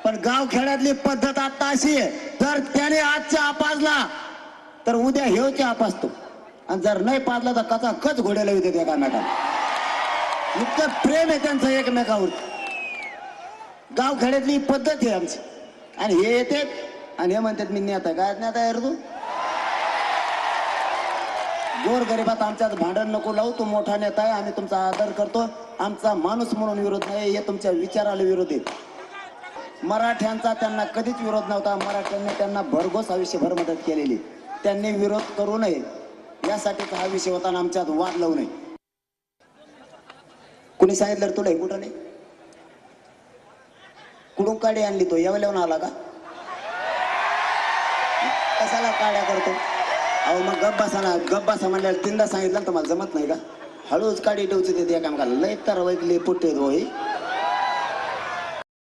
पण गावखेड्यातली पद्धत आता अशी आहे, जर त्याने आज चहा पाजला तर उद्या हेव चहा पाजतो, आणि जर नाही पाजला तर कचा कच घोड्याला येते एकामेकाला. इतकं प्रेम आहे त्यांचं एकमेकावर. गावखेड्यातली पद्धत आहे आमची. आणि हे येते आणि हे म्हणतात मी नेता. काय नेता यार तू? गोर गरीबात आमच्यात भांडण नको लावू. तो मोठा नेता आहे, आम्ही तुमचा आदर करतो. आमचा माणूस म्हणून विरोध नाही, हे तुमच्या विचाराला विरोध आहे. मराठ्यांचा त्यांना कधीच विरोध नव्हता. मराठ्यांनी त्यांना भरघोस आयुष्यभर मदत केलेली. त्यांनी विरोध करू नये यासाठीच हा विषय होता. आमच्यात वाद लावू नये. कुणी सांगितलं तुला कुठं नाही? कुठून काडी आणली? तो येवल्याहून आला का? कशाला काड्या करतो? अहो मग गप बसा म्हणल्यावर तीनदा सांगितलं तुम्हाला जमत नाही का? हळूच काडी ठेवची ते एकामेकाला. लय तर वैकली पुट्टे होई.